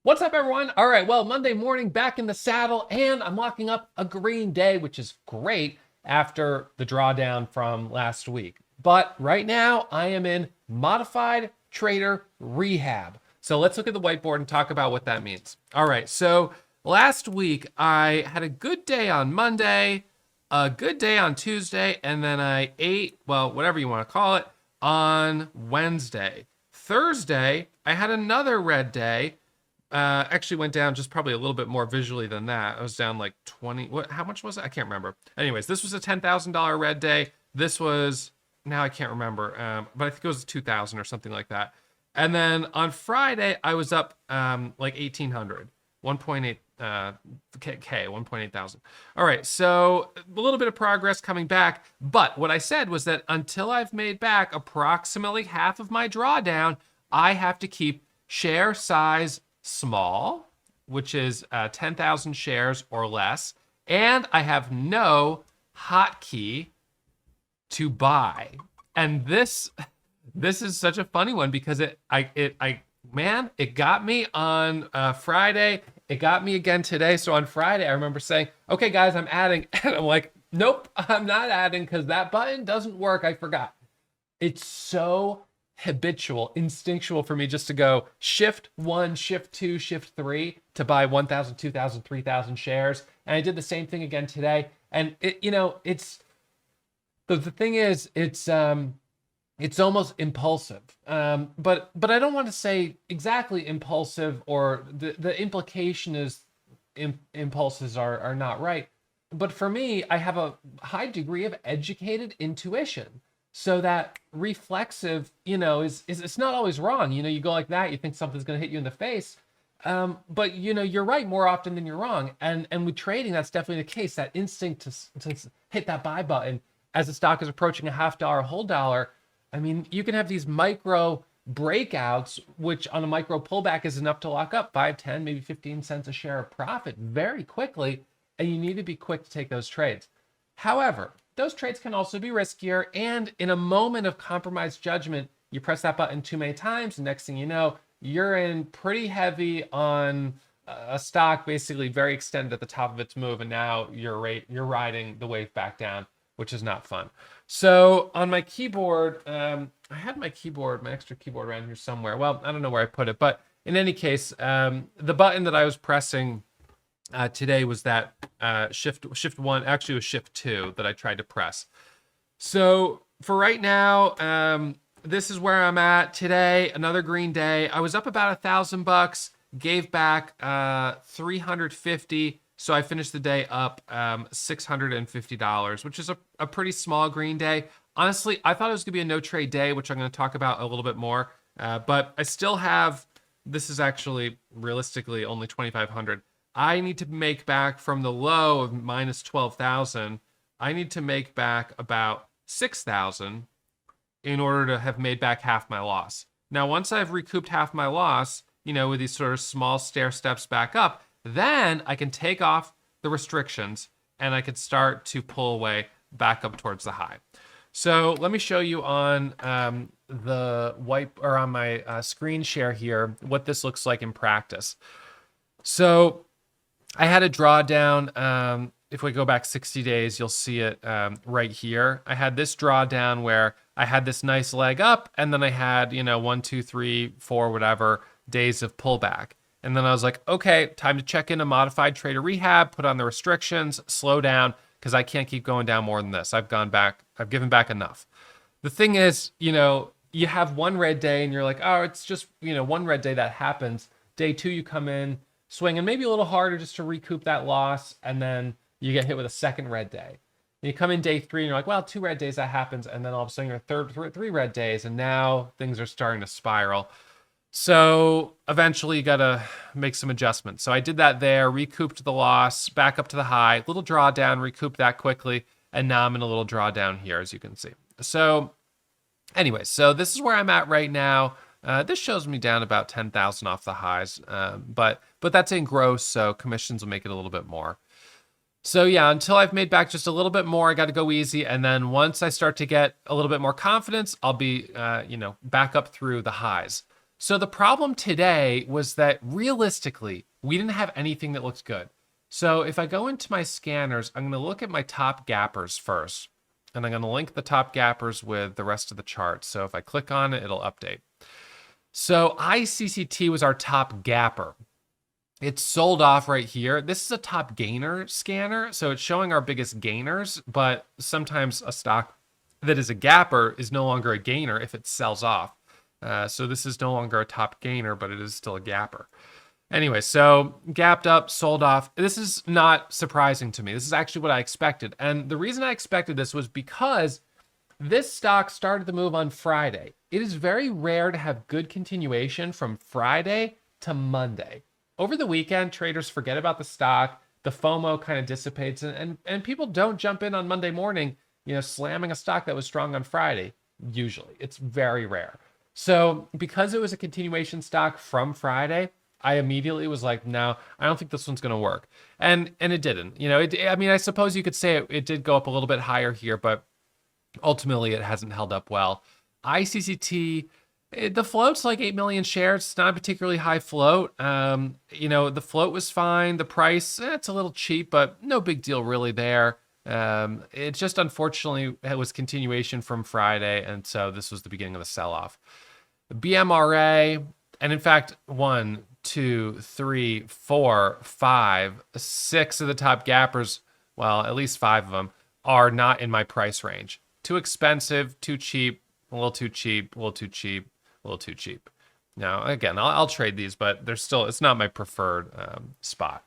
What's up, everyone? All right, well, Monday morning, back in the saddle, and I'm locking up a green day, which is great after the drawdown from last week. But right now, I am in modified trader rehab. So let's look at the whiteboard and talk about what that means. All right, so last week, I had a good day on Monday, a good day on Tuesday, and then I ate, well, whatever you want to call it, on Wednesday. Thursday, I had another red day. Actually went down just probably a little bit more visually than that. I was down like 20. How much was it? I can't remember. Anyways, this was a $10,000 red day. This was, now I can't remember, but I think it was 2,000 or something like that. And then on Friday, I was up like 1,800, 1.8 K, 1.8 thousand. All right, so a little bit of progress coming back. But what I said was that until I've made back approximately half of my drawdown, I have to keep share size small, which is 10,000 shares or less, and I have no hotkey to buy. And this is such a funny one because it got me on Friday. It got me again today. So on Friday, I remember saying, "Okay, guys, I'm adding," and I'm like, "Nope, I'm not adding because that button doesn't work. I forgot." It's so habitual, instinctual for me just to go shift 1, shift 2, shift 3 to buy 1,000, 2,000, 3,000 shares. And I did the same thing again today. And it's the thing is, it's almost impulsive. But I don't want to say exactly impulsive, or the implication is impulses are not right. But for me, I have a high degree of educated intuition. So that reflexive, is it's not always wrong. You go like that, you think something's going to hit you in the face. But you're right more often than you're wrong. And with trading, that's definitely the case. That instinct to hit that buy button as the stock is approaching a $0.50, whole dollar. I mean, you can have these micro breakouts, which on a micro pullback is enough to lock up 5, 10, maybe 15 cents a share of profit very quickly. And you need to be quick to take those trades. However, those trades can also be riskier, and in a moment of compromised judgment, you press that button too many times, and next thing you know, you're in pretty heavy on a stock basically very extended at the top of its move, and now you're riding the wave back down, which is not fun. So on my keyboard, I had my extra keyboard around here somewhere. Well, I don't know where I put it, but in any case, the button that I was pressing today was that shift 1, actually it was shift 2 that I tried to press. So for right now, this is where I'm at today. Another green day. I was up about $1,000, gave back 350. So I finished the day up $650, which is a pretty small green day. Honestly, I thought it was gonna be a no trade day, which I'm gonna talk about a little bit more. But I still have, this is actually realistically only 2,500. I need to make back from the low of minus 12,000. I need to make back about 6,000 in order to have made back half my loss. Now, once I've recouped half my loss, with these sort of small stair steps back up, then I can take off the restrictions and I can start to pull away back up towards the high. So let me show you on on my screen share here what this looks like in practice. So I had a drawdown. If we go back 60 days, you'll see it right here. I had this drawdown where I had this nice leg up, and then I had, 1, 2, 3, 4, whatever days of pullback. And then I was like, okay, time to check into modified trader rehab, put on the restrictions, slow down, because I can't keep going down more than this. I've given back enough. The thing is, you have one red day and you're like, oh, it's just, one red day that happens. Day 2, you come in, swing, and maybe a little harder just to recoup that loss, and then you get hit with a second red day. And you come in day 3 and you're like, well, 2 red days, that happens, and then all of a sudden you're 3 red days, and now things are starting to spiral. So eventually you gotta make some adjustments. So I did that there, recouped the loss, back up to the high, little drawdown, recouped that quickly, and now I'm in a little drawdown here, as you can see. So anyway, so this is where I'm at right now. This shows me down about 10,000 off the highs, but that's in gross, so commissions will make it a little bit more. So yeah, until I've made back just a little bit more, I got to go easy. And then once I start to get a little bit more confidence, I'll be, back up through the highs. So the problem today was that realistically, we didn't have anything that looked good. So if I go into my scanners, I'm going to look at my top gappers first, and I'm going to link the top gappers with the rest of the chart. So if I click on it, it'll update. So ICCT was our top gapper. It's sold off right here. This is a top gainer scanner, so it's showing our biggest gainers, but sometimes a stock that is a gapper is no longer a gainer if it sells off. So this is no longer a top gainer, but it is still a gapper. Anyway, so gapped up, sold off. This is not surprising to me. This is actually what I expected. And the reason I expected this was because this stock started the move on Friday. It is very rare to have good continuation from Friday to Monday. Over the weekend, traders forget about the stock. The FOMO kind of dissipates, and people don't jump in on Monday morning, slamming a stock that was strong on Friday. Usually, it's very rare. So because it was a continuation stock from Friday, I immediately was like, no, I don't think this one's going to work. And it didn't. I suppose you could say it did go up a little bit higher here, but ultimately it hasn't held up well. ICCT, the float's like 8 million shares. It's not a particularly high float. The float was fine. The price, it's a little cheap, but no big deal really there. It just unfortunately it was continuation from Friday, and so this was the beginning of the sell-off. BMRA, and in fact, 1, 2, 3, 4, 5, 6 of the top gappers, well, at least 5 of them, are not in my price range. Too expensive, too cheap, a little too cheap, a little too cheap, a little too cheap. Now, again, I'll trade these, but it's not my preferred spot.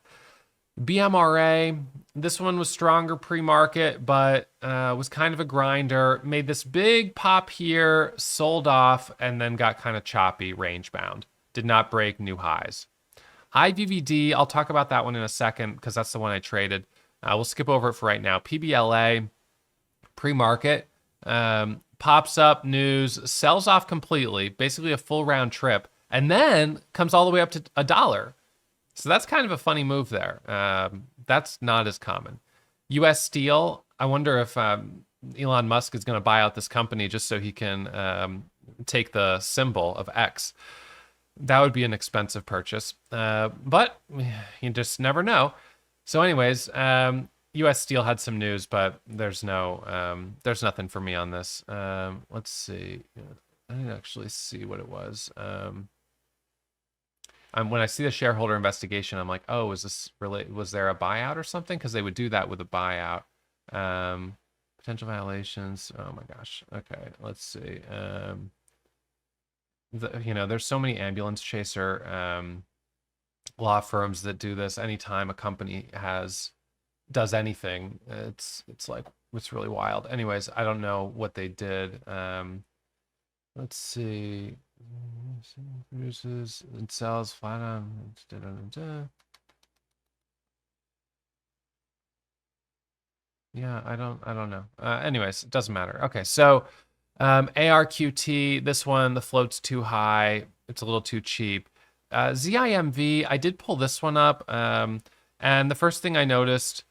BMRA, this one was stronger pre-market, but was kind of a grinder. Made this big pop here, sold off, and then got kind of choppy, range bound. Did not break new highs. IVVD, I'll talk about that one in a second because that's the one I traded. We'll skip over it for right now. PBLA, pre-market, pops up news, sells off completely, basically a full round trip, and then comes all the way up to $1. So that's kind of a funny move there. That's not as common. US Steel, I wonder if Elon Musk is going to buy out this company just so he can take the symbol of X. That would be an expensive purchase, but you just never know. So anyways, US Steel had some news, but there's nothing for me on this. Let's see. I didn't actually see what it was. When I see the shareholder investigation, I'm like, oh, was there a buyout or something? Because they would do that with a buyout. Potential violations. Oh my gosh. Okay, let's see. There's so many ambulance chaser law firms that do this. Anytime a company does anything, it's really wild. Anyways, I don't know what they did. Let's see. Produces and sells flat on. Yeah, I don't know. Anyways, it doesn't matter. Okay, so ARQT, this one, the float's too high. It's a little too cheap. ZIMV, I did pull this one up. And the first thing I noticed,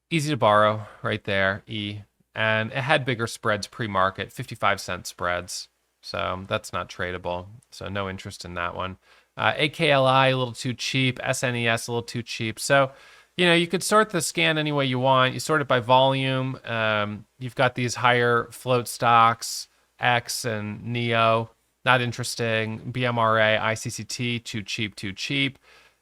easy to borrow right there, E. And it had bigger spreads pre-market, 55-cent spreads. So that's not tradable. So no interest in that one. AKLI, a little too cheap. SNES, a little too cheap. So, you could sort the scan any way you want. You sort it by volume. You've got these higher float stocks, X and NEO. Not interesting. BMRA, ICCT, too cheap.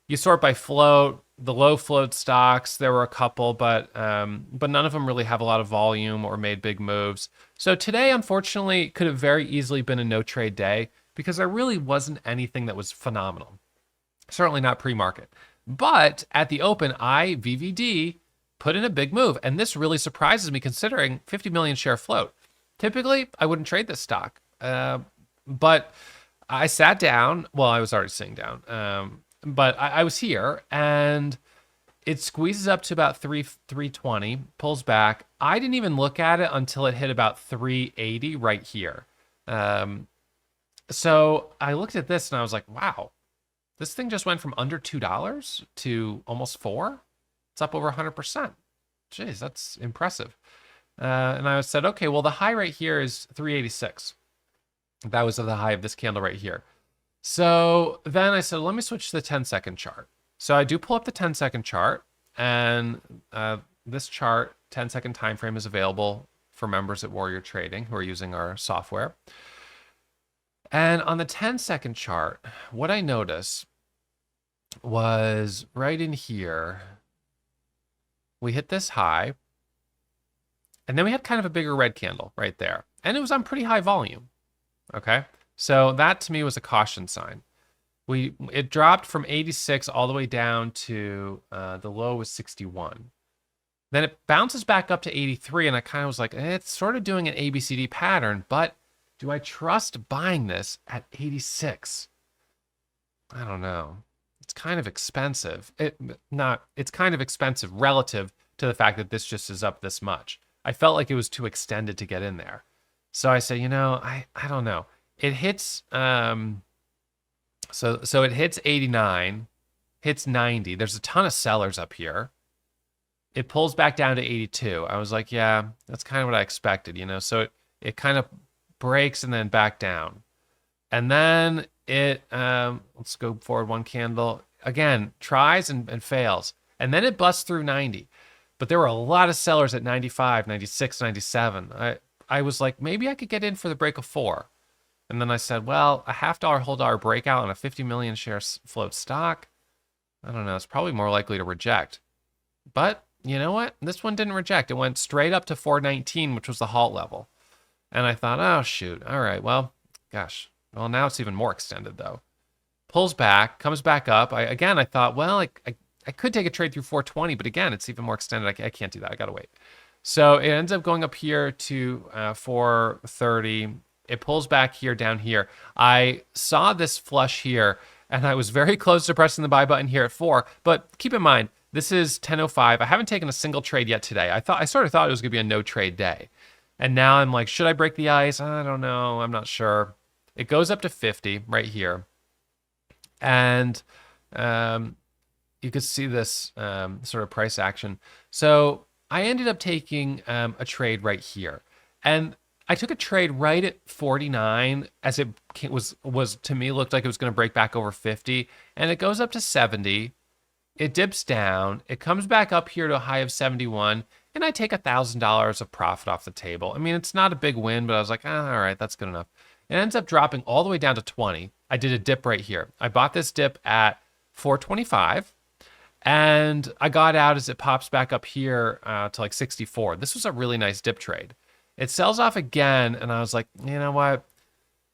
You sort by float. The low float stocks, there were a couple, but none of them really have a lot of volume or made big moves. So today, unfortunately, could have very easily been a no trade day because there really wasn't anything that was phenomenal. Certainly not pre-market. But at the open, VVD put in a big move, and this really surprises me considering 50 million share float. Typically, I wouldn't trade this stock, but I sat down. Well, I was already sitting down. But I was here, and it squeezes up to about 320, pulls back. I didn't even look at it until it hit about 380 right here. So I looked at this, and I was like, wow, this thing just went from under $2 to almost $4. It's up over 100%. Jeez, that's impressive. And I said, okay, well, the high right here is 386. That was at the high of this candle right here. So then I said, let me switch to the 10-second chart. So I do pull up the 10-second chart, and this chart, 10-second time frame, is available for members at Warrior Trading who are using our software. And on the 10-second chart, what I noticed was right in here, we hit this high, and then we had kind of a bigger red candle right there. And it was on pretty high volume, okay? So that to me was a caution sign. It dropped from 86 all the way down to the low was 61. Then it bounces back up to 83, and I kind of was like, it's sort of doing an ABCD pattern, but do I trust buying this at 86? I don't know. It's kind of expensive. It's kind of expensive relative to the fact that this just is up this much. I felt like it was too extended to get in there. So I said, I don't know. It hits so it hits 89, hits 90. There's a ton of sellers up here. It pulls back down to 82. I was like, yeah, that's kind of what I expected, So it kind of breaks and then back down. And then it let's go forward one candle. Again, tries and fails. And then it busts through 90. But there were a lot of sellers at 95, 96, 97. I was like, maybe I could get in for the break of 4. And then I said, well, a $0.5 whole dollar breakout on a 50 million share float stock, I don't know, it's probably more likely to reject. But you know what? This one didn't reject. It went straight up to 419, which was the halt level. And I thought, oh, shoot. All right, well, gosh. Well, now it's even more extended, though. Pulls back, comes back up. I thought, well, I could take a trade through 420, but again, it's even more extended. I can't do that. I got to wait. So it ends up going up here to 430. It pulls back here, down here. I saw this flush here, and I was very close to pressing the buy button here at 4. But keep in mind, this is 10:05. I haven't taken a single trade yet today. I sort of thought it was going to be a no trade day. And now I'm like, should I break the ice? I don't know. I'm not sure. It goes up to 50 right here. And you could see this sort of price action. So I ended up taking a trade right here. And I took a trade right at 49 as it was to me looked like it was going to break back over 50. And it goes up to 70. It dips down. It comes back up here to a high of 71. And I take $1,000 of profit off the table. I mean, it's not a big win, but I was like, all right, that's good enough. It ends up dropping all the way down to 20. I did a dip right here. I bought this dip at 425. And I got out as it pops back up here to like 64. This was a really nice dip trade. It sells off again, and I was like, you know what?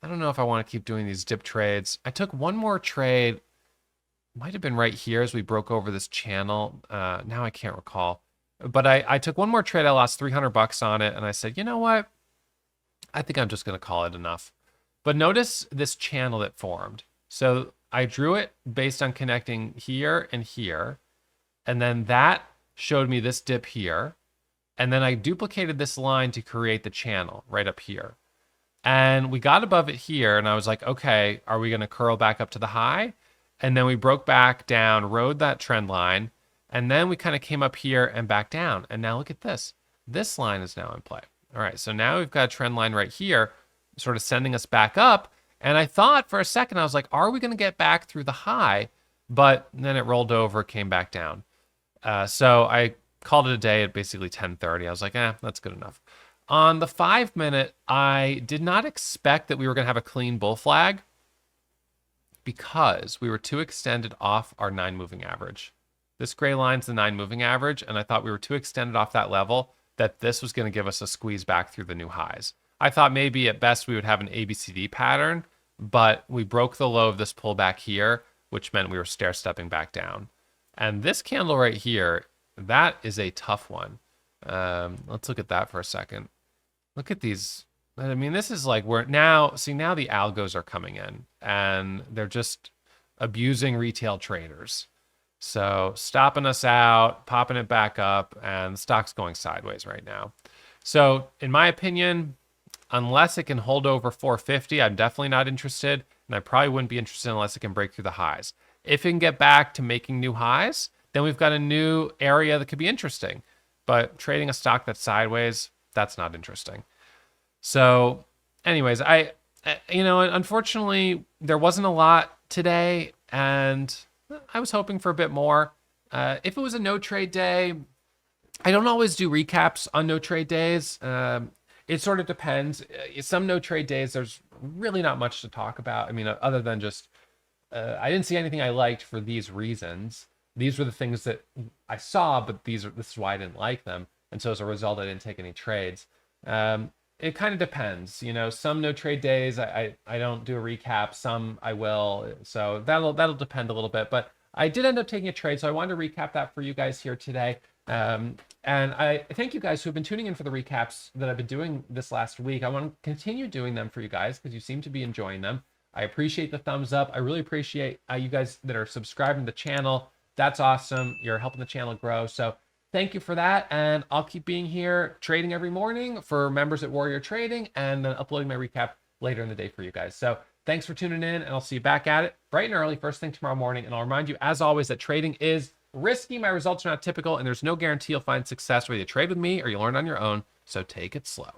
I don't know if I want to keep doing these dip trades. I took one more trade. Might have been right here as we broke over this channel. Now I can't recall. But I took one more trade. I lost $300 on it, and I said, you know what? I think I'm just going to call it enough. But notice this channel that formed. So I drew it based on connecting here and here. And then that showed me this dip here. And then I duplicated this line to create the channel right up here. And we got above it here. And I was like, okay, are we going to curl back up to the high? And then we broke back down, rode that trend line. And then we kind of came up here and back down. And now look at this. This line is now in play. All right, so now we've got a trend line right here, sort of sending us back up. And I thought for a second, I was like, are we going to get back through the high? But then it rolled over, came back down. So I called it a day at basically 10:30. I was like, that's good enough. On the 5-minute, I did not expect that we were going to have a clean bull flag because we were too extended off our 9 moving average. This gray line's the 9 moving average, and I thought we were too extended off that level that this was going to give us a squeeze back through the new highs. I thought maybe at best we would have an ABCD pattern, but we broke the low of this pullback here, which meant we were stair-stepping back down. And this candle right here, that is a tough one. Let's look at that for a second. Look at these. I mean, this is like now the algos are coming in and they're just abusing retail traders. So stopping us out, popping it back up, and the stock's going sideways right now. So in my opinion, unless it can hold over 450, I'm definitely not interested. And I probably wouldn't be interested unless it can break through the highs. If it can get back to making new highs, then we've got a new area that could be interesting. But trading a stock that's sideways, that's not interesting. So anyways, I Unfortunately, there wasn't a lot today, and I was hoping for a bit more. If it was a no trade day, I don't always do recaps on no trade days. It sort of depends. Some no trade days, there's really not much to talk about. I mean, other than just I didn't see anything I liked for these reasons. These were the things that I saw, but this is why I didn't like them. And so as a result, I didn't take any trades. It kind of depends. Some no trade days I don't do a recap. Some I will. So that'll depend a little bit. But I did end up taking a trade, so I wanted to recap that for you guys here today. And I thank you guys who have been tuning in for the recaps that I've been doing this last week. I want to continue doing them for you guys because you seem to be enjoying them. I appreciate the thumbs up. I really appreciate you guys that are subscribing to the channel. That's awesome. You're helping the channel grow. So thank you for that. And I'll keep being here trading every morning for members at Warrior Trading and then uploading my recap later in the day for you guys. So thanks for tuning in, and I'll see you back at it bright and early first thing tomorrow morning. And I'll remind you, as always, that trading is risky. My results are not typical, and there's no guarantee you'll find success whether you trade with me or you learn on your own. So take it slow.